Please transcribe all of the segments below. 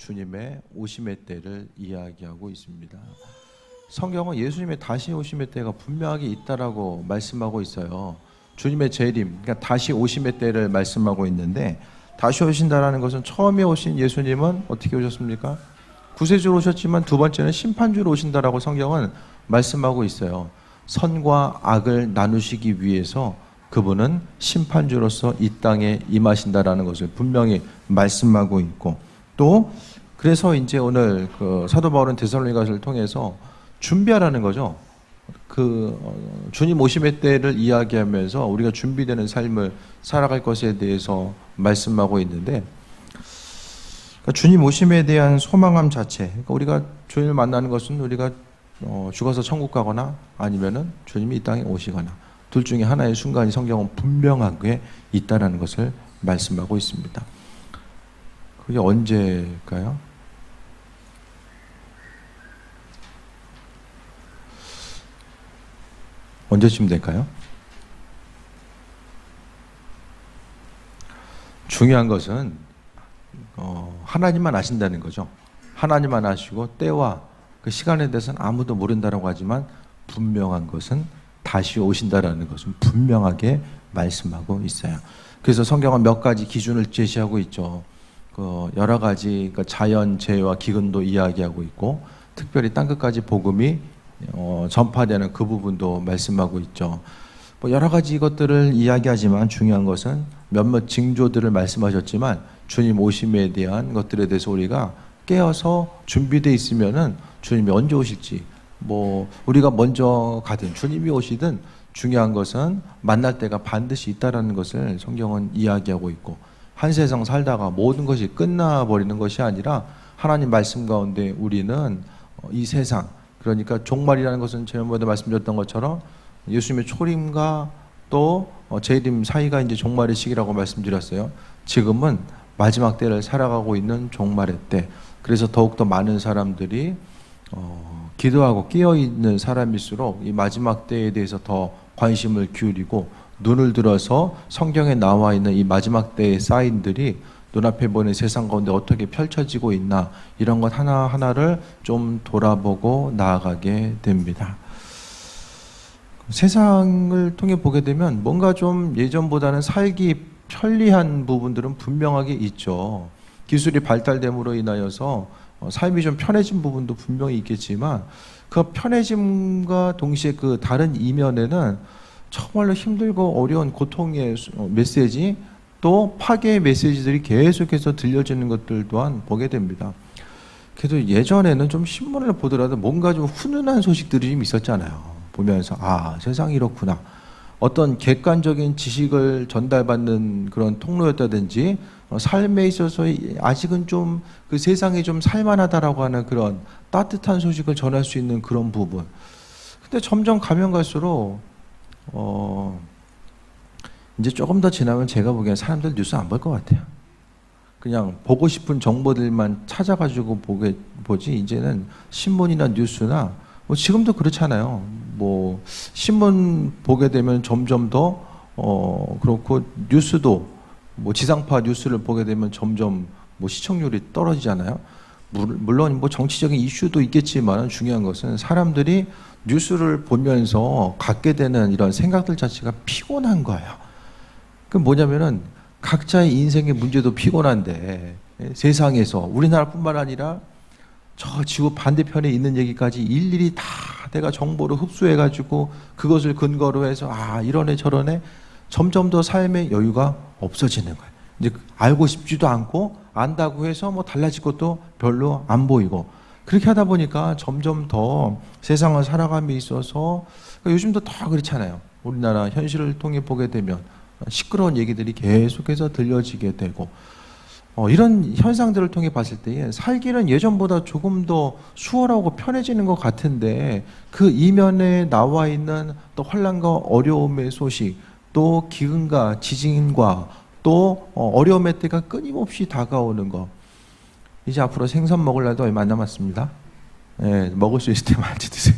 주님의 오심의 때를 이야기하고 있습니다. 성경은 예수님의 다시 오심의 때가 분명하게 있다라고 말씀하고 있어요. 주님의 재림, 그러니까 다시 오심의 때를 말씀하고 있는데, 다시 오신다라는 것은 처음에 오신 예수님은 어떻게 오셨습니까? 구세주로 오셨지만 두 번째는 심판주로 오신다라고 성경은 말씀하고 있어요. 선과 악을 나누시기 위해서 그분은 심판주로서 이 땅에 임하신다라는 것을 분명히 말씀하고 있고, 또 그래서 이제 오늘 사도 바울은 데살로니가서를 통해서 준비하라는 거죠. 주님 오심의 때를 이야기하면서 우리가 준비되는 삶을 살아갈 것에 대해서 말씀하고 있는데, 그러니까 주님 오심에 대한 소망함 자체, 그러니까 우리가 주님을 만나는 것은 우리가 죽어서 천국 가거나 아니면은 주님이 이 땅에 오시거나 둘 중에 하나의 순간이 성경은 분명하게 있다는 것을 말씀하고 있습니다. 그게 언제일까요? 언제쯤 될까요? 중요한 것은 하나님만 아신다는 거죠. 하나님만 아시고 때와 그 시간에 대해서는 아무도 모른다라고 하지만 분명한 것은 다시 오신다라는 것은 분명하게 말씀하고 있어요. 그래서 성경은 몇 가지 기준을 제시하고 있죠. 여러 가지 그러니까 자연, 재해와 기근도 이야기하고 있고, 특별히 땅끝까지 복음이 전파되는 그 부분도 말씀하고 있죠. 여러 가지 것들을 이야기하지만 중요한 것은 몇몇 징조들을 말씀하셨지만 주님 오심에 대한 것들에 대해서 우리가 깨어서 준비되어 있으면은 주님이 언제 오실지, 우리가 먼저 가든 주님이 오시든 중요한 것은 만날 때가 반드시 있다라는 것을 성경은 이야기하고 있고, 한 세상 살다가 모든 것이 끝나버리는 것이 아니라 하나님 말씀 가운데 우리는 이 세상, 그러니까 종말이라는 것은 지난번에도 말씀드렸던 것처럼 예수님의 초림과 또 재림 사이가 이제 종말의 시기라고 말씀드렸어요. 지금은 마지막 때를 살아가고 있는 종말의 때. 그래서 더욱더 많은 사람들이 기도하고 깨어있는 사람일수록 이 마지막 때에 대해서 더 관심을 기울이고 눈을 들어서 성경에 나와 있는 이 마지막 때의 사인들이 눈앞에 보이는 세상 가운데 어떻게 펼쳐지고 있나, 이런 것 하나하나를 좀 돌아보고 나아가게 됩니다. 세상을 통해 보게 되면 뭔가 좀 예전보다는 살기 편리한 부분들은 분명하게 있죠. 기술이 발달됨으로 인하여서 삶이 좀 편해진 부분도 분명히 있겠지만, 그 편해짐과 동시에 그 다른 이면에는 정말로 힘들고 어려운 고통의 메시지, 또 파괴의 메시지들이 계속해서 들려지는 것들 또한 보게 됩니다. 그래도 예전에는 좀 신문을 보더라도 뭔가 좀 훈훈한 소식들이 좀 있었잖아요. 보면서 세상이 이렇구나. 어떤 객관적인 지식을 전달받는 그런 통로였다든지, 삶에 있어서 아직은 좀 그 세상이 좀 살만하다라고 하는 그런 따뜻한 소식을 전할 수 있는 그런 부분. 근데 점점 가면 갈수록 이제 조금 더 지나면 제가 보기엔 사람들 뉴스 안 볼 것 같아요. 그냥 보고 싶은 정보들만 찾아가지고 보지, 이제는 신문이나 뉴스나 지금도 그렇잖아요. 신문 보게 되면 점점 더 그렇고, 뉴스도 지상파 뉴스를 보게 되면 점점 시청률이 떨어지잖아요. 물론 정치적인 이슈도 있겠지만 중요한 것은 사람들이 뉴스를 보면서 갖게 되는 이런 생각들 자체가 피곤한 거예요. 그 뭐냐면은 각자의 인생의 문제도 피곤한데, 세상에서 우리나라뿐만 아니라 저 지구 반대편에 있는 얘기까지 일일이 다 내가 정보를 흡수해가지고 그것을 근거로 해서 이러네 저러네, 점점 더 삶의 여유가 없어지는 거예요. 이제 알고 싶지도 않고, 안다고 해서 달라질 것도 별로 안 보이고, 그렇게 하다 보니까 점점 더 세상을 살아감에 있어서, 요즘도 더 그렇잖아요. 우리나라 현실을 통해 보게 되면 시끄러운 얘기들이 계속해서 들려지게 되고, 이런 현상들을 통해 봤을 때에 살기는 예전보다 조금 더 수월하고 편해지는 것 같은데, 그 이면에 나와 있는 또 환난과 어려움의 소식, 또 기근과 지진과 또 어려움의 때가 끊임없이 다가오는 것. 이제 앞으로 생선 먹을 날도 얼마 안 남았습니다. 먹을 수 있을 때 많이 드세요.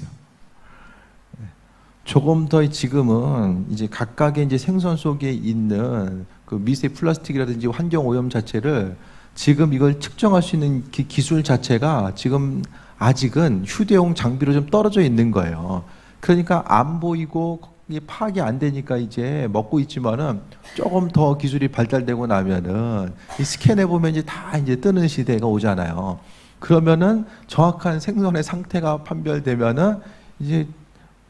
조금 더 지금은 이제 각각의 이제 생선 속에 있는 그 미세 플라스틱이라든지 환경 오염 자체를 지금 이걸 측정할 수 있는 기술 자체가 지금 아직은 휴대용 장비로 좀 떨어져 있는 거예요. 그러니까 안 보이고 파악이 안 되니까 이제 먹고 있지만은 조금 더 기술이 발달되고 나면은 이 스캔해 보면 이제 다 이제 뜨는 시대가 오잖아요. 그러면은 정확한 생선의 상태가 판별되면은 이제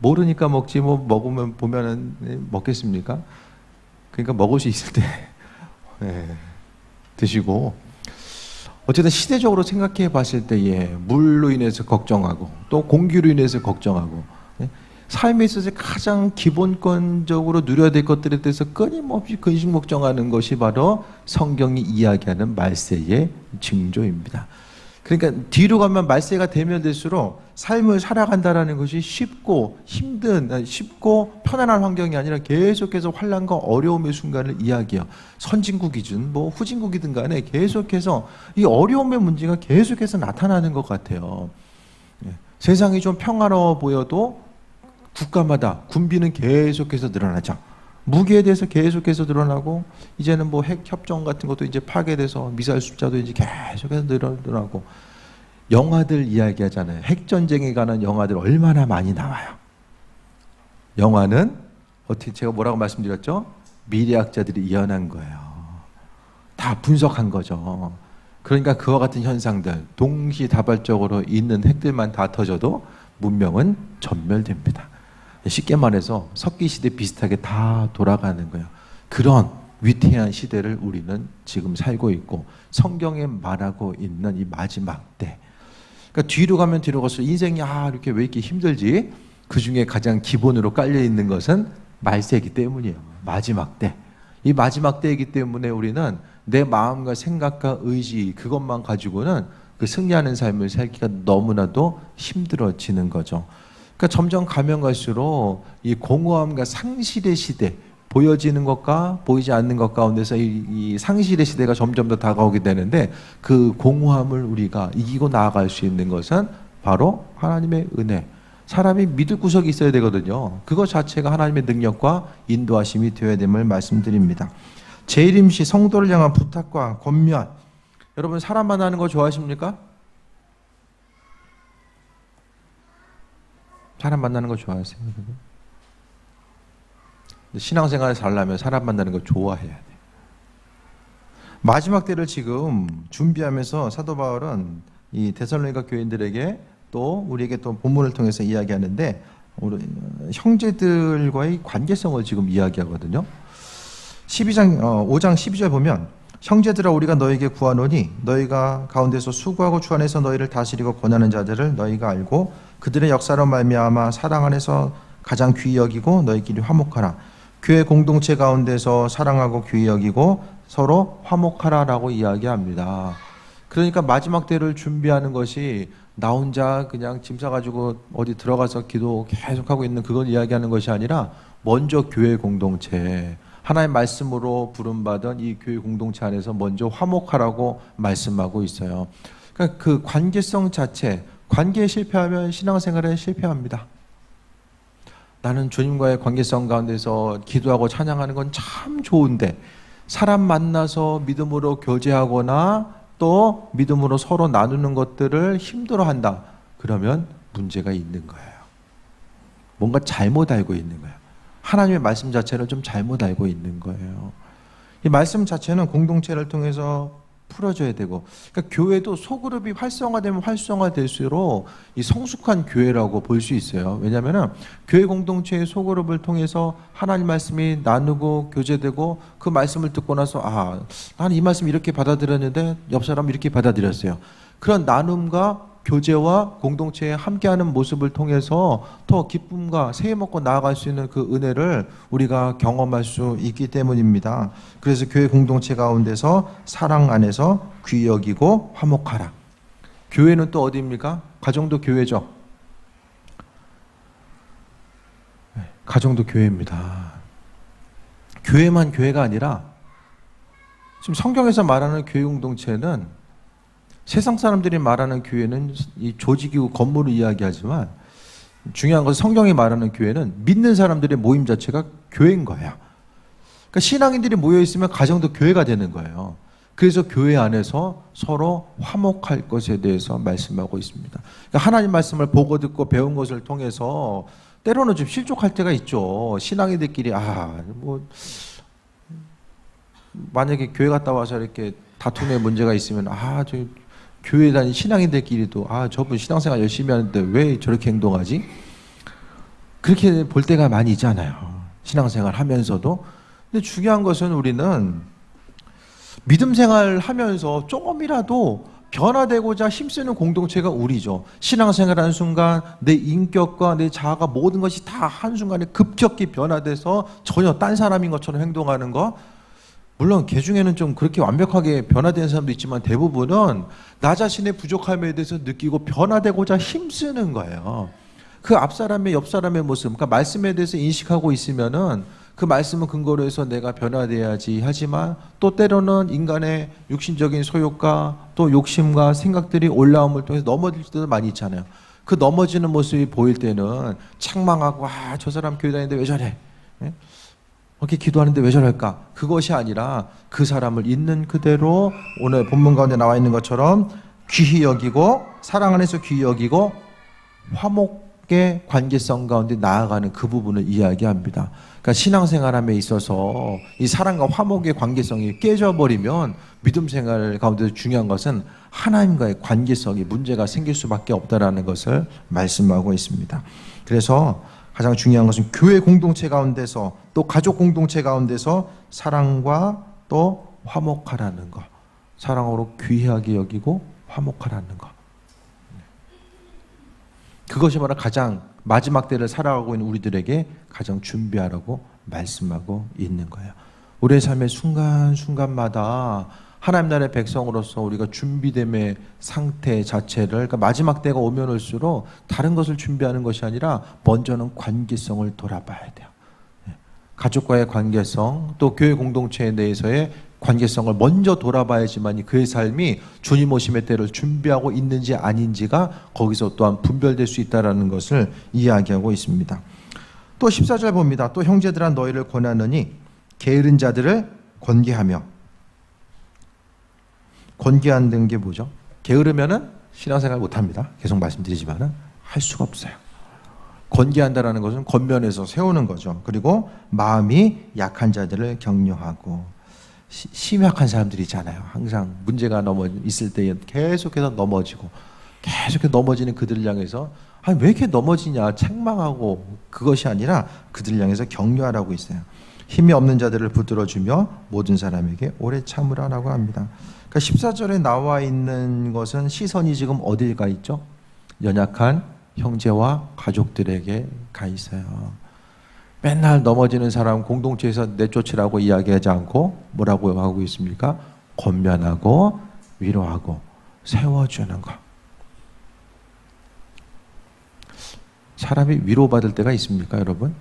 모르니까 먹지 뭐 먹으면 보면은 먹겠습니까? 그러니까 먹을 수 있을 때 네, 드시고 어쨌든 시대적으로 생각해 봤을 때에 물로 인해서 걱정하고 또 공기로 인해서 걱정하고 삶에 있어서 가장 기본권적으로 누려야 될 것들에 대해서 끊임없이 근심 걱정하는 것이 바로 성경이 이야기하는 말세의 징조입니다. 그러니까 뒤로 가면 말세가 되면 될수록 삶을 살아간다는 것이 쉽고 편안한 환경이 아니라 계속해서 환난과 어려움의 순간을 이야기해요. 선진국이든 뭐 후진국이든 간에 계속해서 이 어려움의 문제가 계속해서 나타나는 것 같아요. 세상이 좀 평화로워 보여도 국가마다 군비는 계속해서 늘어나죠. 무기에 대해서 계속해서 늘어나고 이제는 뭐 핵 협정 같은 것도 이제 파괴돼서 미사일 숫자도 이제 계속해서 늘어나고 영화들 이야기하잖아요. 핵 전쟁에 관한 영화들 얼마나 많이 나와요. 영화는 어떻게 제가 뭐라고 말씀드렸죠? 미래학자들이 이어난 거예요. 다 분석한 거죠. 그러니까 그와 같은 현상들 동시다발적으로 있는 핵들만 다 터져도 문명은 전멸됩니다. 쉽게 말해서 석기시대 비슷하게 다 돌아가는 거예요. 그런 위태한 시대를 우리는 지금 살고 있고 성경에 말하고 있는 이 마지막 때, 그러니까 뒤로 가면 뒤로 갈수록 인생이 이렇게 왜 이렇게 힘들지? 그 중에 가장 기본으로 깔려 있는 것은 말세이기 때문이에요. 마지막 때. 이 마지막 때이기 때문에 우리는 내 마음과 생각과 의지 그것만 가지고는 그 승리하는 삶을 살기가 너무나도 힘들어지는 거죠. 그러니까 점점 가면 갈수록 이 공허함과 상실의 시대, 보여지는 것과 보이지 않는 것 가운데서 이 상실의 시대가 점점 더 다가오게 되는데 그 공허함을 우리가 이기고 나아갈 수 있는 것은 바로 하나님의 은혜. 사람이 믿을 구석이 있어야 되거든요. 그것 자체가 하나님의 능력과 인도하심이 되어야 됨을 말씀드립니다. 재림시 성도를 향한 부탁과 권면. 여러분 사람 만나는 거 좋아하십니까? 사람 만나는 거 좋아하세요? 신앙생활을 살려면 사람 만나는 거 좋아해야 돼요. 마지막 때를 지금 준비하면서 사도 바울은 이 데살로니가 교인들에게 또 우리에게 또 본문을 통해서 이야기하는데 형제들과의 관계성을 지금 이야기하거든요. 5장 12절 보면 형제들아 우리가 너에게 구하노니 너희가 가운데서 수고하고 주 안에서 너희를 다스리고 권하는 자들을 너희가 알고 그들의 역사로 말미암아 사랑 안에서 가장 귀히 여기고 너희끼리 화목하라. 교회 공동체 가운데서 사랑하고 귀히 여기고 서로 화목하라라고 이야기합니다. 그러니까 마지막 때를 준비하는 것이 나 혼자 그냥 짐 싸가지고 어디 들어가서 기도 계속하고 있는 그걸 이야기하는 것이 아니라 먼저 교회 공동체, 하나의 말씀으로 부름받은 이 교회 공동체 안에서 먼저 화목하라고 말씀하고 있어요. 그러니까 그 관계성 자체, 관계에 실패하면 신앙생활에 실패합니다. 나는 주님과의 관계성 가운데서 기도하고 찬양하는 건 참 좋은데 사람 만나서 믿음으로 교제하거나 또 믿음으로 서로 나누는 것들을 힘들어한다. 그러면 문제가 있는 거예요. 뭔가 잘못 알고 있는 거예요. 하나님의 말씀 자체를 좀 잘못 알고 있는 거예요. 이 말씀 자체는 공동체를 통해서 풀어줘야 되고, 그러니까 교회도 소그룹이 활성화되면 활성화될수록 이 성숙한 교회라고 볼 수 있어요. 왜냐하면 교회 공동체의 소그룹을 통해서 하나님 말씀이 나누고 교제되고 그 말씀을 듣고 나서 나는 이 말씀 이렇게 받아들였는데 옆 사람 이렇게 받아들였어요. 그런 나눔과 교제와 공동체에 함께하는 모습을 통해서 더 기쁨과 새해 먹고 나아갈 수 있는 그 은혜를 우리가 경험할 수 있기 때문입니다. 그래서 교회 공동체 가운데서 사랑 안에서 귀히 여기고 화목하라. 교회는 또 어디입니까? 가정도 교회죠. 가정도 교회입니다. 교회만 교회가 아니라 지금 성경에서 말하는 교회 공동체는 세상 사람들이 말하는 교회는 이 조직이고 건물을 이야기하지만 중요한 것은 성경이 말하는 교회는 믿는 사람들의 모임 자체가 교회인 거예요. 그러니까 신앙인들이 모여 있으면 가정도 교회가 되는 거예요. 그래서 교회 안에서 서로 화목할 것에 대해서 말씀하고 있습니다. 그러니까 하나님 말씀을 보고 듣고 배운 것을 통해서 때로는 좀 실족할 때가 있죠. 신앙이들끼리 뭐 만약에 교회 갔다 와서 이렇게 다툼의 문제가 있으면 저 교회 다닌 신앙인들끼리도 저분 신앙생활 열심히 하는데 왜 저렇게 행동하지? 그렇게 볼 때가 많이 있잖아요. 신앙생활 하면서도. 근데 중요한 것은 우리는 믿음 생활 하면서 조금이라도 변화되고자 힘쓰는 공동체가 우리죠. 신앙생활하는 순간 내 인격과 내 자아가 모든 것이 다 한순간에 급격히 변화돼서 전혀 딴 사람인 것처럼 행동하는 거. 물론 개 중에는 좀 그렇게 완벽하게 변화되는 사람도 있지만 대부분은 나 자신의 부족함에 대해서 느끼고 변화되고자 힘쓰는 거예요. 그 앞 사람의 옆 사람의 모습, 그러니까 말씀에 대해서 인식하고 있으면은 그 말씀을 근거로 해서 내가 변화돼야지 하지만 또 때로는 인간의 육신적인 소욕과 또 욕심과 생각들이 올라옴을 통해서 넘어질 때도 많이 있잖아요. 그 넘어지는 모습이 보일 때는 책망하고 저 사람 교회 다니는데 왜 저래? 이렇게 기도하는데 왜 저럴까? 그것이 아니라 그 사람을 있는 그대로 오늘 본문 가운데 나와 있는 것처럼 귀히 여기고 사랑 안에서 귀히 여기고 화목의 관계성 가운데 나아가는 그 부분을 이야기합니다. 그러니까 신앙생활함에 있어서 이 사랑과 화목의 관계성이 깨져버리면 믿음 생활 가운데 중요한 것은 하나님과의 관계성이 문제가 생길 수밖에 없다라는 것을 말씀하고 있습니다. 그래서 가장 중요한 것은 교회 공동체 가운데서 또 가족 공동체 가운데서 사랑과 또 화목하라는 것. 사랑으로 귀하게 여기고 화목하라는 것. 그것이 바로 가장 마지막 때를 살아가고 있는 우리들에게 가장 준비하라고 말씀하고 있는 거예요. 우리의 삶의 순간순간마다 하나님 나라의 백성으로서 우리가 준비됨의 상태 자체를, 그러니까 마지막 때가 오면 올수록 다른 것을 준비하는 것이 아니라 먼저는 관계성을 돌아봐야 돼요. 가족과의 관계성, 또 교회 공동체에 대해서의 관계성을 먼저 돌아봐야지만 그의 삶이 주님 오심의 때를 준비하고 있는지 아닌지가 거기서 또한 분별될 수 있다는 것을 이야기하고 있습니다. 또 14절 봅니다. 또 형제들아 너희를 권하느니 게으른 자들을 권계하며. 권계하는 게 뭐죠? 게으르면은 신앙생활 못합니다. 계속 말씀드리지만은 할 수가 없어요. 권계한다라는 것은 겉면에서 세우는 거죠. 그리고 마음이 약한 자들을 격려하고. 심약한 사람들이 있잖아요. 항상 문제가 있을 때 계속해서 넘어지고 계속해서 넘어지는 그들을 향해서 왜 이렇게 넘어지냐 책망하고 그것이 아니라 그들을 향해서 격려하라고 있어요. 힘이 없는 자들을 붙들어주며 모든 사람에게 오래 참으라라고 합니다. 그러니까 14절에 나와 있는 것은 시선이 지금 어딜 가 있죠? 연약한 형제와 가족들에게 가 있어요. 맨날 넘어지는 사람 공동체에서 내쫓으라고 이야기하지 않고 뭐라고 하고 있습니까? 권면하고 위로하고 세워주는 것. 사람이 위로받을 때가 있습니까, 여러분?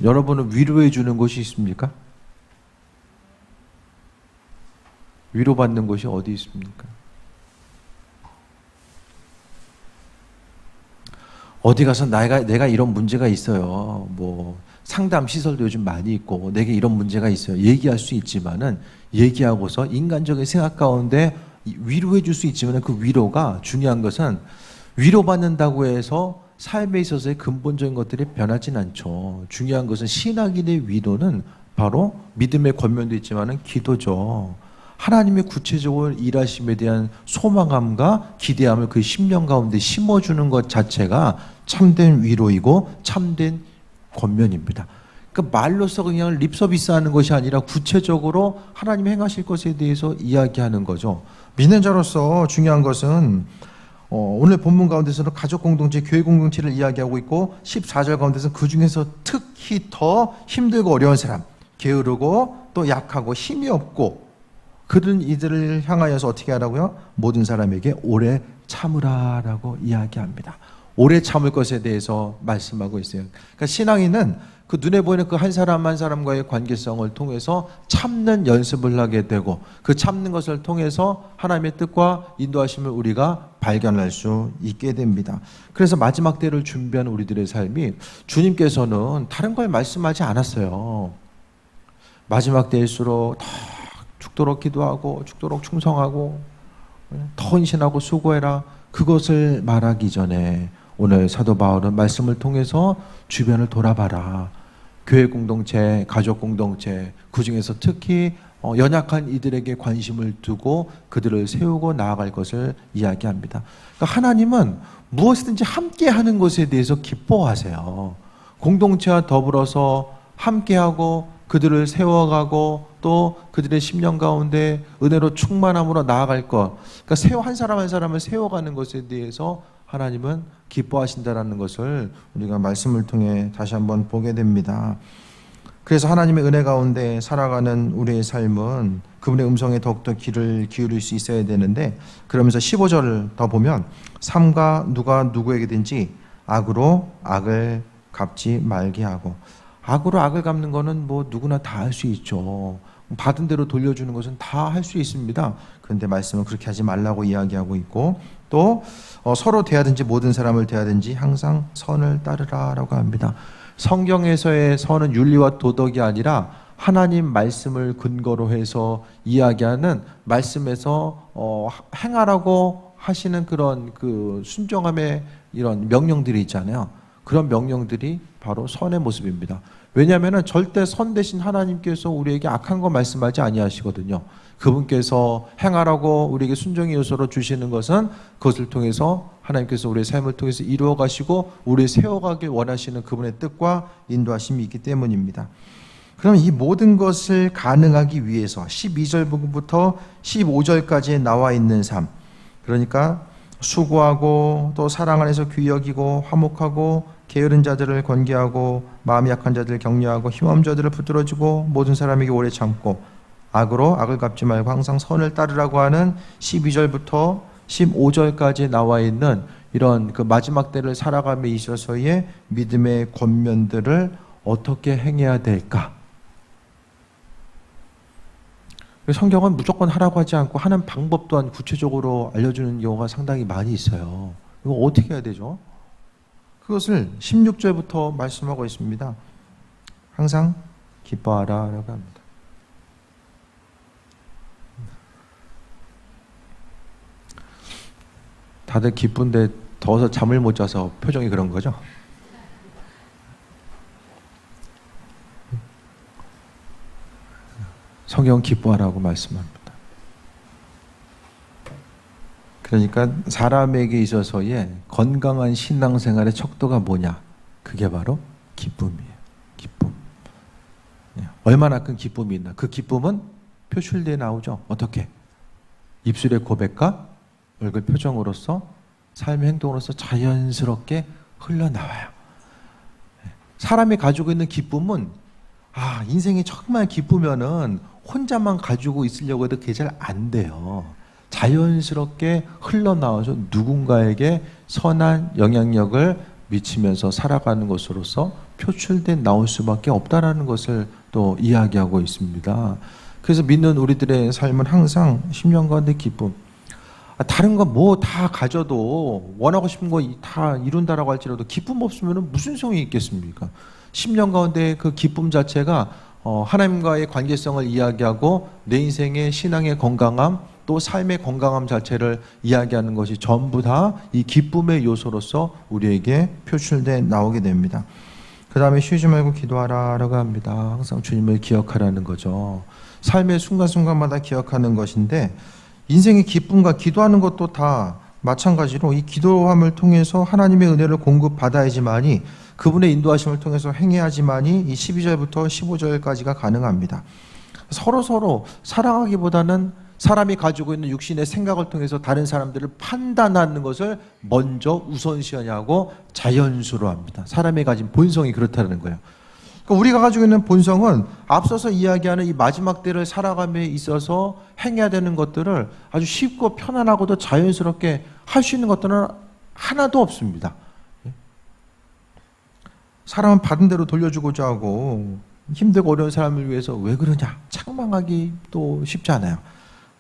여러분은 위로해 주는 곳이 있습니까? 위로받는 곳이 어디 있습니까? 어디 가서 내가 이런 문제가 있어요. 뭐 상담 시설도 요즘 많이 있고 내게 이런 문제가 있어요. 얘기할 수 있지만은 얘기하고서 인간적인 생각 가운데 위로해 줄 수 있지만 그 위로가 중요한 것은 위로받는다고 해서 삶에 있어서의 근본적인 것들이 변하진 않죠. 중요한 것은 신앙인의 위로는 바로 믿음의 권면도 있지만은 기도죠. 하나님의 구체적으로 일하심에 대한 소망함과 기대함을 그 심령 가운데 심어주는 것 자체가 참된 위로이고 참된 권면입니다. 그러니까 말로서 그냥 립서비스하는 것이 아니라 구체적으로 하나님이 행하실 것에 대해서 이야기하는 거죠. 믿는 자로서 중요한 것은 오늘 본문 가운데서는 가족 공동체, 교회 공동체를 이야기하고 있고 14절 가운데서는 그 중에서 특히 더 힘들고 어려운 사람, 게으르고 또 약하고 힘이 없고 그런 이들을 향하여서 어떻게 하라고요? 모든 사람에게 오래 참으라라고 이야기합니다. 오래 참을 것에 대해서 말씀하고 있어요. 그러니까 신앙인은 그 눈에 보이는 그 한 사람 한 사람과의 관계성을 통해서 참는 연습을 하게 되고 그 참는 것을 통해서 하나님의 뜻과 인도하심을 우리가 발견할 수 있게 됩니다. 그래서 마지막 때를 준비하는 우리들의 삶이 주님께서는 다른 걸 말씀하지 않았어요. 마지막 때일수록 더 죽도록 기도하고 죽도록 충성하고 더 헌신하고 수고해라. 그것을 말하기 전에 오늘 사도 바울은 말씀을 통해서 주변을 돌아봐라. 교회 공동체, 가족 공동체, 그중에서 특히 연약한 이들에게 관심을 두고 그들을 세우고 나아갈 것을 이야기합니다. 그러니까 하나님은 무엇이든지 함께하는 것에 대해서 기뻐하세요. 공동체와 더불어서 함께하고 그들을 세워가고 또 그들의 심령 가운데 은혜로 충만함으로 나아갈 것, 그러니까 한 사람 한 사람을 세워가는 것에 대해서 하나님은 기뻐하신다라는 것을 우리가 말씀을 통해 다시 한번 보게 됩니다. 그래서 하나님의 은혜 가운데 살아가는 우리의 삶은 그분의 음성에 더욱더 귀를 기울일 수 있어야 되는데, 그러면서 15절을 더 보면 삼가 누가 누구에게든지 악으로 악을 갚지 말게 하고, 악으로 악을 갚는 거는 뭐 누구나 다 할 수 있죠. 받은 대로 돌려주는 것은 다 할 수 있습니다. 그런데 말씀은 그렇게 하지 말라고 이야기하고 있고, 또 서로 대하든지 모든 사람을 대하든지 항상 선을 따르라라고 합니다. 성경에서의 선은 윤리와 도덕이 아니라 하나님 말씀을 근거로 해서 이야기하는, 말씀에서 행하라고 하시는 그런 그 순종함의 이런 명령들이 있잖아요. 그런 명령들이 바로 선의 모습입니다. 왜냐하면 절대 선 대신 하나님께서 우리에게 악한 거 말씀하지 아니하시거든요. 그분께서 행하라고 우리에게 순종의 요소로 주시는 것은 그것을 통해서 하나님께서 우리의 삶을 통해서 이루어 가시고 우리 세워가길 원하시는 그분의 뜻과 인도하심이 있기 때문입니다. 그럼 이 모든 것을 가능하기 위해서 12절 부분부터 15절까지 나와 있는 삶, 그러니까 수고하고 또 사랑 안에서 귀히 여기고 화목하고 게으른 자들을 권계하고 마음이 약한 자들을 격려하고 힘없는 자들을 붙들어주고 모든 사람에게 오래 참고 악으로 악을 갚지 말고 항상 선을 따르라고 하는 12절부터 15절까지 나와 있는 이런 그 마지막 때를 살아감에 있어서의 믿음의 권면들을 어떻게 행해야 될까? 성경은 무조건 하라고 하지 않고 하는 방법 또한 구체적으로 알려주는 경우가 상당히 많이 있어요. 이거 어떻게 해야 되죠? 그것을 16절부터 말씀하고 있습니다. 항상 기뻐하라 라고 합니다. 다들 기쁜데 더워서 잠을 못 자서 표정이 그런 거죠? 성경은 기뻐하라고 말씀합니다. 그러니까 사람에게 있어서의 건강한 신앙생활의 척도가 뭐냐? 그게 바로 기쁨이에요. 기쁨. 얼마나 큰 기쁨이 있나? 그 기쁨은 표출되어 나오죠. 어떻게? 입술의 고백과 얼굴 표정으로서 삶의 행동으로서 자연스럽게 흘러나와요. 사람이 가지고 있는 기쁨은 인생이 정말 기쁘면은 혼자만 가지고 있으려고 해도 그게 잘 안 돼요. 자연스럽게 흘러나와서 누군가에게 선한 영향력을 미치면서 살아가는 것으로서 표출돼 나올 수밖에 없다라는 것을 또 이야기하고 있습니다. 그래서 믿는 우리들의 삶은 항상 심령 가운데 기쁨. 다른 거 뭐 다 가져도 원하고 싶은 거 다 이룬다라고 할지라도 기쁨 없으면 무슨 소용이 있겠습니까? 심령 가운데 그 기쁨 자체가 하나님과의 관계성을 이야기하고 내 인생의 신앙의 건강함 또 삶의 건강함 자체를 이야기하는 것이 전부 다 이 기쁨의 요소로서 우리에게 표출돼 나오게 됩니다. 그 다음에 쉬지 말고 기도하라라고 합니다. 항상 주님을 기억하라는 거죠. 삶의 순간순간마다 기억하는 것인데 인생의 기쁨과 기도하는 것도 다 마찬가지로 이 기도함을 통해서 하나님의 은혜를 공급받아야지만이 그분의 인도하심을 통해서 행해야지만이 이 12절부터 15절까지가 가능합니다. 서로 사랑하기보다는 사람이 가지고 있는 육신의 생각을 통해서 다른 사람들을 판단하는 것을 먼저 우선시하냐고 자연수로 합니다. 사람이 가진 본성이 그렇다는 거예요. 그러니까 우리가 가지고 있는 본성은 앞서서 이야기하는 이 마지막 때를 살아감에 있어서 행해야 되는 것들을 아주 쉽고 편안하고도 자연스럽게 할 수 있는 것들은 하나도 없습니다. 사람은 받은 대로 돌려주고자 하고 힘들고 어려운 사람을 위해서 왜 그러냐 책망하기 또 쉽지 않아요.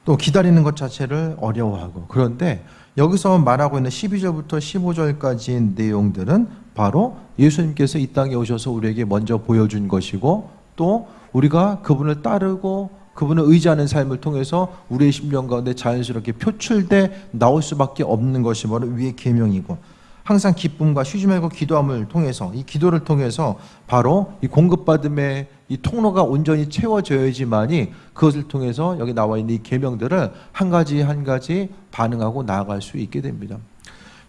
또 기다리는 것 자체를 어려워하고. 그런데 여기서 말하고 있는 12절부터 15절까지 내용들은 바로 예수님께서 이 땅에 오셔서 우리에게 먼저 보여준 것이고 또 우리가 그분을 따르고 그분을 의지하는 삶을 통해서 우리의 심령 가운데 자연스럽게 표출돼 나올 수밖에 없는 것이 바로 위의 계명이고, 항상 기쁨과 쉬지 말고 기도함을 통해서, 이 기도를 통해서 바로 이 공급받음의 이 통로가 온전히 채워져야지만이 그것을 통해서 여기 나와 있는 이 계명들을 한 가지 한 가지 반응하고 나아갈 수 있게 됩니다.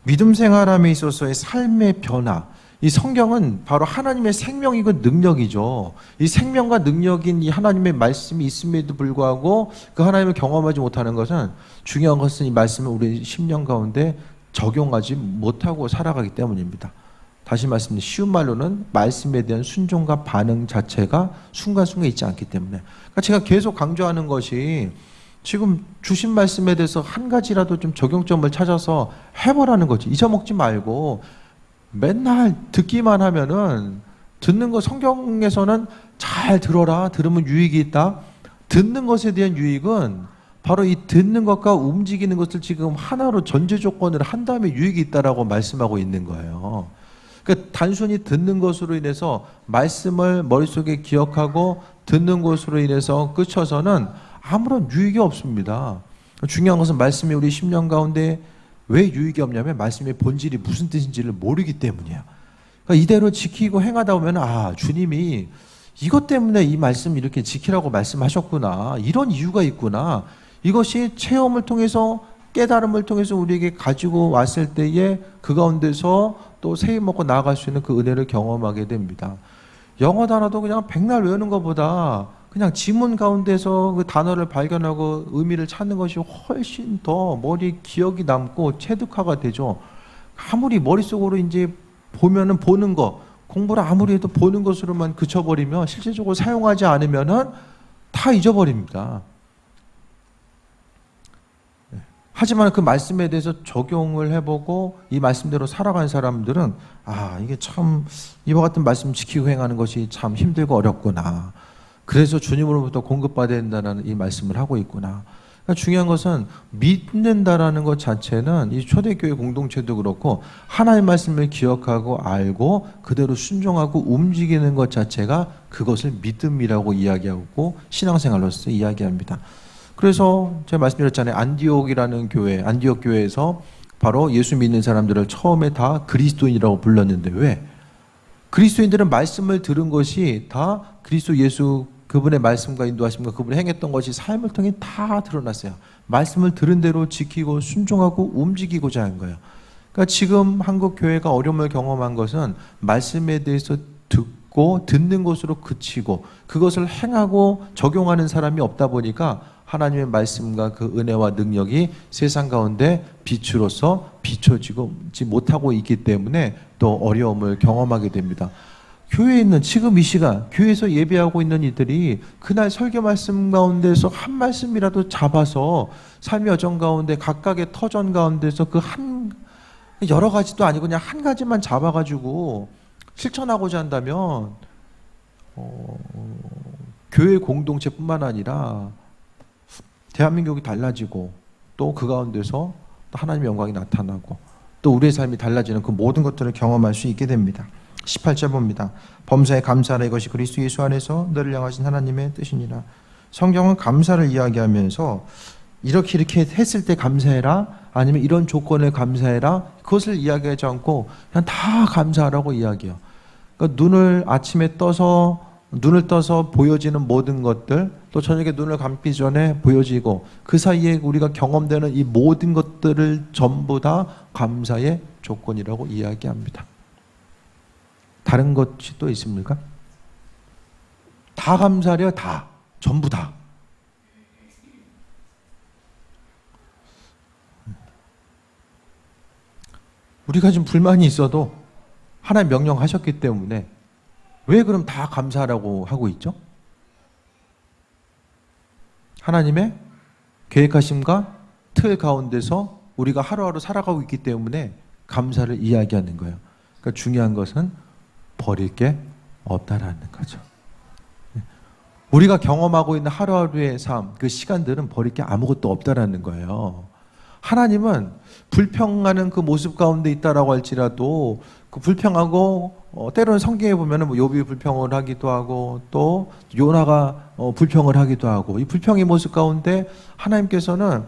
믿음 생활함에 있어서의 삶의 변화, 이 성경은 바로 하나님의 생명이고 능력이죠. 이 생명과 능력인 이 하나님의 말씀이 있음에도 불구하고 그 하나님을 경험하지 못하는 것은, 중요한 것은 이 말씀을 우리 심령 가운데 적용하지 못하고 살아가기 때문입니다. 다시 말씀드리면 쉬운 말로는 말씀에 대한 순종과 반응 자체가 순간순간 있지 않기 때문에, 그러니까 제가 계속 강조하는 것이 지금 주신 말씀에 대해서 한 가지라도 좀 적용점을 찾아서 해보라는 거지. 잊어먹지 말고 맨날 듣기만 하면은, 듣는 거 성경에서는 잘 들어라, 들으면 유익이 있다. 듣는 것에 대한 유익은 바로 이 듣는 것과 움직이는 것을 지금 하나로 전제 조건을 한 다음에 유익이 있다라고 말씀하고 있는 거예요. 그러니까 단순히 듣는 것으로 인해서 말씀을 머릿속에 기억하고 듣는 것으로 인해서 끝쳐서는 아무런 유익이 없습니다. 중요한 것은 말씀이 우리 심령 가운데 왜 유익이 없냐면 말씀의 본질이 무슨 뜻인지를 모르기 때문이에요. 그러니까 이대로 지키고 행하다 보면 주님이 이것 때문에 이 말씀 이렇게 지키라고 말씀하셨구나, 이런 이유가 있구나, 이것이 체험을 통해서 깨달음을 통해서 우리에게 가지고 왔을 때에 그 가운데서 또 새해 먹고 나아갈 수 있는 그 은혜를 경험하게 됩니다. 영어 단어도 그냥 백날 외우는 것보다 그냥 지문 가운데서 그 단어를 발견하고 의미를 찾는 것이 훨씬 더 머리 기억이 남고 체득화가 되죠. 아무리 머릿속으로 이제 보면은 보는 거, 공부를 아무리 해도 보는 것으로만 그쳐버리면 실제적으로 사용하지 않으면은 다 잊어버립니다. 하지만 그 말씀에 대해서 적용을 해보고 이 말씀대로 살아가는 사람들은 이게 참 이와 같은 말씀 지키고 행하는 것이 참 힘들고 어렵구나, 그래서 주님으로부터 공급받아야 된다는 이 말씀을 하고 있구나. 그러니까 중요한 것은 믿는다라는 것 자체는 이 초대교회 공동체도 그렇고 하나님의 말씀을 기억하고 알고 그대로 순종하고 움직이는 것 자체가 그것을 믿음이라고 이야기하고 신앙생활로서 이야기합니다. 그래서 제가 말씀드렸잖아요. 안디옥이라는 교회, 안디옥 교회에서 바로 예수 믿는 사람들을 처음에 다 그리스도인이라고 불렀는데, 왜? 그리스도인들은 말씀을 들은 것이 다 그리스도 예수 그분의 말씀과 인도하심과 그분이 행했던 것이 삶을 통해 다 드러났어요. 말씀을 들은 대로 지키고 순종하고 움직이고자 한 거예요. 그러니까 지금 한국 교회가 어려움을 경험한 것은 말씀에 대해서 듣고 듣는 것으로 그치고 그것을 행하고 적용하는 사람이 없다 보니까 하나님의 말씀과 그 은혜와 능력이 세상 가운데 빛으로서 비춰지지 못하고 있기 때문에 또 어려움을 경험하게 됩니다. 교회에 있는 지금 이 시간 교회에서 예배하고 있는 이들이 그날 설교 말씀 가운데서 한 말씀이라도 잡아서 삶의 여정 가운데 각각의 터전 가운데서 그 한 여러 가지도 아니고 그냥 한 가지만 잡아가지고 실천하고자 한다면 교회 공동체뿐만 아니라 대한민국이 달라지고 또 그 가운데서 또 하나님의 영광이 나타나고 또 우리의 삶이 달라지는 그 모든 것들을 경험할 수 있게 됩니다. 18절 봅니다. 범사에 감사하라, 이것이 그리스도 예수 안에서 너를 향하신 하나님의 뜻이니라. 성경은 감사를 이야기하면서 이렇게 했을 때 감사해라, 아니면 이런 조건을 감사해라, 그것을 이야기하지 않고 그냥 다 감사하라고 이야기해요. 그러니까 눈을 떠서 보여지는 모든 것들, 또 저녁에 눈을 감기 전에 보여지고 그 사이에 우리가 경험되는 이 모든 것들을 전부 다 감사의 조건이라고 이야기합니다. 다른 것이 또 있습니까? 다 감사해요. 다. 전부 다. 우리가 좀 불만이 있어도 하나님 명령하셨기 때문에 왜 그럼 다 감사하라고 하고 있죠? 하나님의 계획하심과 틀 가운데서 우리가 하루하루 살아가고 있기 때문에 감사를 이야기하는 거예요. 그러니까 중요한 것은 버릴 게 없다라는 거죠. 우리가 경험하고 있는 하루하루의 삶, 그 시간들은 버릴 게 아무것도 없다라는 거예요. 하나님은 불평하는 그 모습 가운데 있다라고 할지라도 그 불평하고 때로는 성경에 보면은 뭐 욥이 불평을 하기도 하고 또 요나가 불평을 하기도 하고 이 불평의 모습 가운데 하나님께서는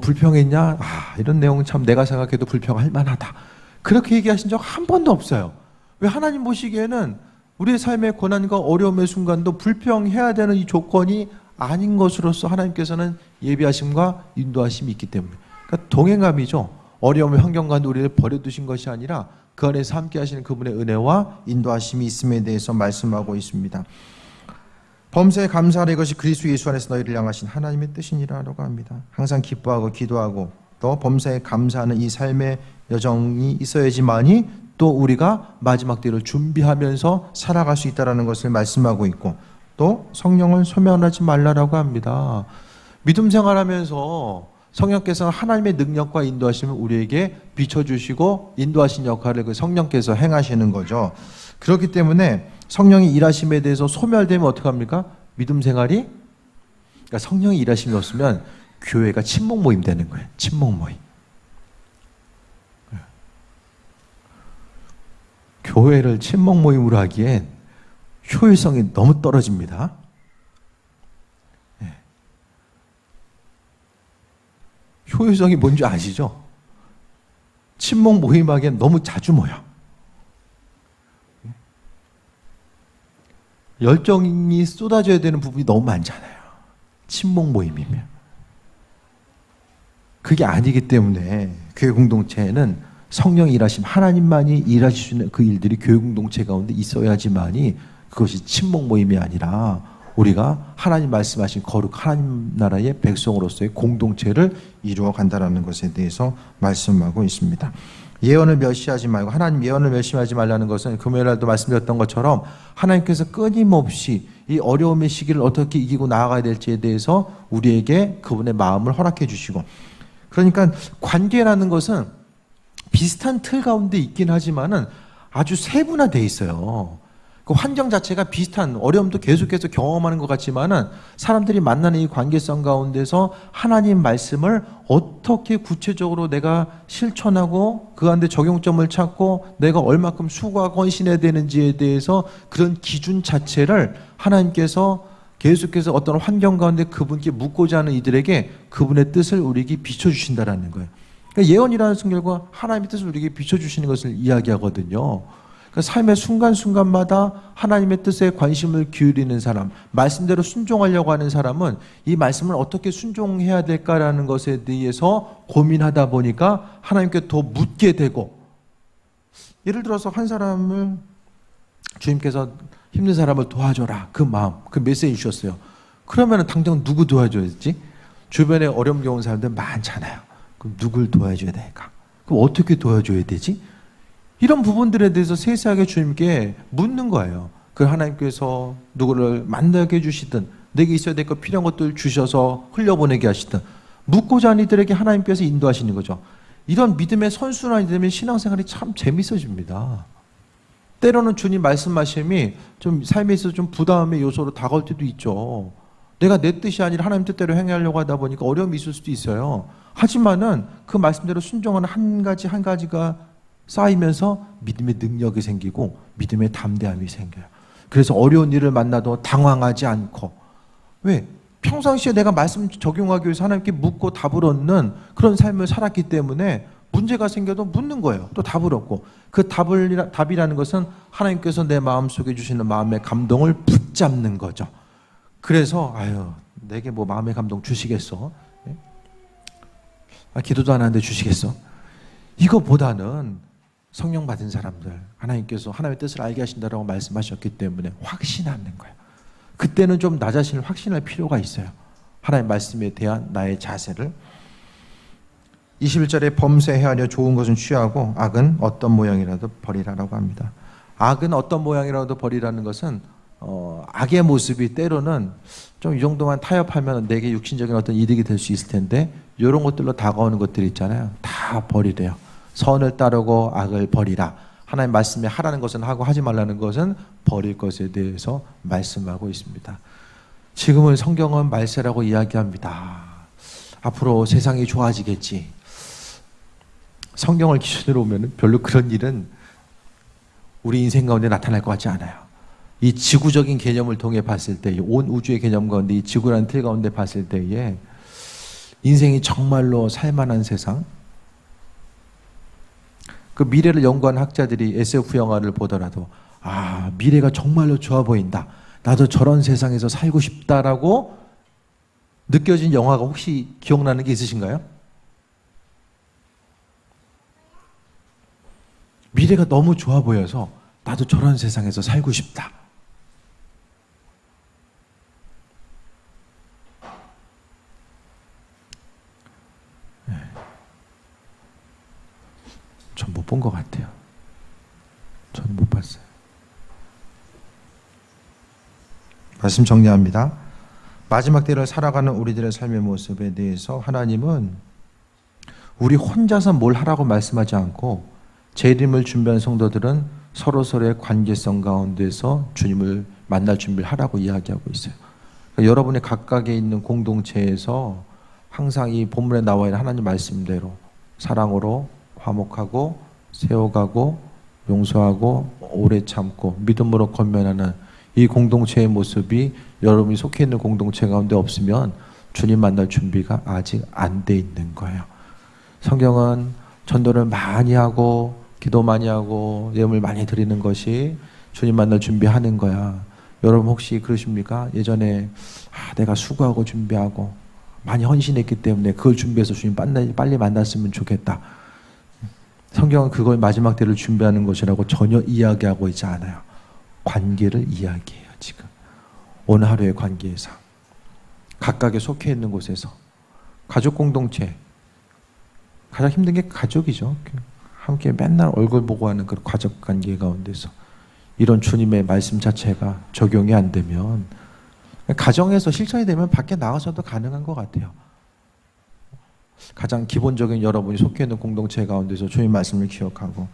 불평했냐? 이런 내용은 참 내가 생각해도 불평할 만하다. 그렇게 얘기하신 적 한 번도 없어요. 왜? 하나님 보시기에는 우리의 삶의 고난과 어려움의 순간도 불평해야 되는 이 조건이 아닌 것으로서 하나님께서는 예비하심과 인도하심이 있기 때문에, 그러니까 동행감이죠. 어려움의 환경 가운데 우리를 버려두신 것이 아니라 그 안에서 함께 하시는 그분의 은혜와 인도하심이 있음에 대해서 말씀하고 있습니다. 범사에 감사하라, 이것이 그리스도 예수 안에서 너희를 향하신 하나님의 뜻이니라라고 합니다. 항상 기뻐하고 기도하고 또 범사에 감사하는 이 삶의 여정이 있어야지만이 또 우리가 마지막 때를 준비하면서 살아갈 수 있다는 것을 말씀하고 있고, 또 성령을 소멸하지 말라라고 합니다. 믿음 생활하면서 성령께서는 하나님의 능력과 인도하심을 우리에게 비춰주시고 인도하신 역할을 그 성령께서 행하시는 거죠. 그렇기 때문에 성령의 일하심에 대해서 소멸되면 어떡합니까? 믿음 생활이, 그러니까 성령의 일하심이 없으면 교회가 친목 모임 되는 거예요. 친목 모임. 교회를 친목 모임으로 하기엔 효율성이 너무 떨어집니다. 효율성이 뭔지 아시죠? 친목 모임하기엔 너무 자주 모여. 열정이 쏟아져야 되는 부분이 너무 많잖아요. 친목 모임이면. 그게 아니기 때문에 교회 공동체에는 성령이 일하심, 하나님만이 일하실 수 있는 그 일들이 교회 공동체 가운데 있어야지만이 그것이 친목 모임이 아니라 우리가 하나님 말씀하신 거룩 하나님 나라의 백성으로서의 공동체를 이루어 간다는 것에 대해서 말씀하고 있습니다. 예언을 멸시하지 말고, 하나님 예언을 멸시하지 말라는 것은 금요일날도 말씀드렸던 것처럼 하나님께서 끊임없이 이 어려움의 시기를 어떻게 이기고 나아가야 될지에 대해서 우리에게 그분의 마음을 허락해 주시고, 그러니까 관계라는 것은 비슷한 틀 가운데 있긴 하지만은 아주 세분화되어 있어요. 그 환경 자체가 비슷한, 어려움도 계속해서 경험하는 것 같지만은 사람들이 만나는 이 관계성 가운데서 하나님 말씀을 어떻게 구체적으로 내가 실천하고 그 가운데 적용점을 찾고 내가 얼마큼 수고하고 헌신해야 되는지에 대해서 그런 기준 자체를 하나님께서 계속해서 어떤 환경 가운데 그분께 묻고자 하는 이들에게 그분의 뜻을 우리에게 비춰주신다라는 거예요. 그러니까 예언이라는 순결과 하나님의 뜻을 우리에게 비춰주시는 것을 이야기하거든요. 삶의 순간순간마다 하나님의 뜻에 관심을 기울이는 사람, 말씀대로 순종하려고 하는 사람은 이 말씀을 어떻게 순종해야 될까라는 것에 대해서 고민하다 보니까 하나님께 더 묻게 되고, 예를 들어서 한 사람을 주님께서 힘든 사람을 도와줘라, 그 마음, 그 메시지 주셨어요. 그러면 당장 누구 도와줘야지? 주변에 어려움 겪은 사람들 많잖아요. 그럼 누굴 도와줘야 될까? 그럼 어떻게 도와줘야 되지? 이런 부분들에 대해서 세세하게 주님께 묻는 거예요. 그 하나님께서 누구를 만나게 해주시든 내게 있어야 될 것 필요한 것들 주셔서 흘려보내게 하시든 묻고자 하는 이들에게 하나님께서 인도하시는 거죠. 이런 믿음의 선순환이 되면 신앙생활이 참 재밌어집니다. 때로는 주님 말씀하심이 좀 삶에 있어서 좀 부담의 요소로 다가올 때도 있죠. 내가 내 뜻이 아니라 하나님 뜻대로 행하려고 하다 보니까 어려움이 있을 수도 있어요. 하지만은 그 말씀대로 순종하는 한 가지가 쌓이면서 믿음의 능력이 생기고 믿음의 담대함이 생겨요. 그래서 어려운 일을 만나도 당황하지 않고, 왜? 평상시에 내가 말씀 적용하기 위해서 하나님께 묻고 답을 얻는 그런 삶을 살았기 때문에 문제가 생겨도 묻는 거예요. 또 답을 얻고, 그 답이라는 것은 하나님께서 내 마음속에 주시는 마음의 감동을 붙잡는 거죠. 그래서 내게 뭐 마음의 감동 주시겠어? 기도도 안 하는데 주시겠어? 이거보다는 성령 받은 사람들, 하나님께서 하나님의 뜻을 알게 하신다라고 말씀하셨기 때문에 확신하는 거예요. 그때는 좀 나 자신을 확신할 필요가 있어요. 하나님 말씀에 대한 나의 자세를. 21절에 범죄 헤아려 좋은 것은 취하고 악은 어떤 모양이라도 버리라라고 합니다. 악은 어떤 모양이라도 버리라는 것은 악의 모습이 때로는 좀 이 정도만 타협하면 내게 육신적인 어떤 이득이 될 수 있을 텐데 이런 것들로 다가오는 것들이 있잖아요. 다 버리래요. 선을 따르고 악을 버리라. 하나님 말씀에 하라는 것은 하고 하지 말라는 것은 버릴 것에 대해서 말씀하고 있습니다. 지금은 성경은 말세라고 이야기합니다. 앞으로 세상이 좋아지겠지. 성경을 기준으로 보면 별로 그런 일은 우리 인생 가운데 나타날 것 같지 않아요. 이 지구적인 개념을 통해 봤을 때, 온 우주의 개념 가운데 이 지구라는 틀 가운데 봤을 때에 인생이 정말로 살만한 세상, 그 미래를 연구한 학자들이 SF 영화를 보더라도 미래가 정말로 좋아 보인다, 나도 저런 세상에서 살고 싶다라고 느껴진 영화가 혹시 기억나는 게 있으신가요? 미래가 너무 좋아 보여서 나도 저런 세상에서 살고 싶다. 전 못 본 것 같아요. 전 못 봤어요. 말씀 정리합니다. 마지막 때를 살아가는 우리들의 삶의 모습에 대해서 하나님은 우리 혼자서 뭘 하라고 말씀하지 않고 재림을 준비한 성도들은 서로서로의 관계성 가운데서 주님을 만날 준비를 하라고 이야기하고 있어요. 그러니까 여러분의 각각에 있는 공동체에서 항상 이 본문에 나와 있는 하나님 말씀대로 사랑으로 화목하고 세워가고 용서하고 오래 참고 믿음으로 권면하는 이 공동체의 모습이 여러분이 속해 있는 공동체 가운데 없으면 주님 만날 준비가 아직 안 돼 있는 거예요. 성경은 전도를 많이 하고 기도 많이 하고 예물 많이 드리는 것이 주님 만날 준비하는 거야. 여러분 혹시 그러십니까? 예전에 내가 수고하고 준비하고 많이 헌신했기 때문에 그걸 준비해서 주님 빨리 만났으면 좋겠다. 성경은 그걸 마지막 때를 준비하는 것이라고 전혀 이야기하고 있지 않아요. 관계를 이야기해요. 지금 오늘 하루의 관계에서 각각에 속해 있는 곳에서 가족 공동체, 가장 힘든 게 가족이죠. 함께 맨날 얼굴 보고 하는 그런 가족 관계 가운데서 이런 주님의 말씀 자체가 적용이 안 되면 가정에서 실천이 되면 밖에 나가서도 가능한 것 같아요. 가장 기본적인 여러분이 속해 있는 공동체 가운데서 주님 말씀을 기억하고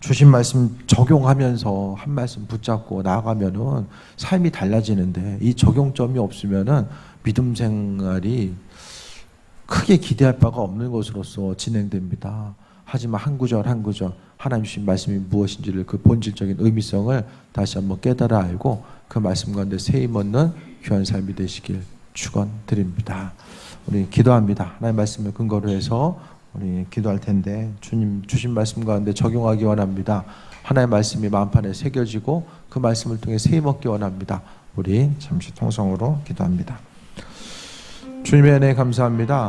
주신 말씀 적용하면서 한 말씀 붙잡고 나아가면은 삶이 달라지는데, 이 적용점이 없으면은 믿음 생활이 크게 기대할 바가 없는 것으로서 진행됩니다. 하지만 한 구절 한 구절 하나님 주신 말씀이 무엇인지를 그 본질적인 의미성을 다시 한번 깨달아 알고 그 말씀 가운데 세임 얻는 귀한 삶이 되시길 축원드립니다. 우리 기도합니다. 하나님 말씀을 근거로 해서 우리 기도할 텐데 주님 주신 말씀 가운데 적용하기 원합니다. 하나님의 말씀이 마음판에 새겨지고 그 말씀을 통해 세임 얻기 원합니다. 우리 잠시 통성으로 기도합니다. 주님의 은혜 감사합니다.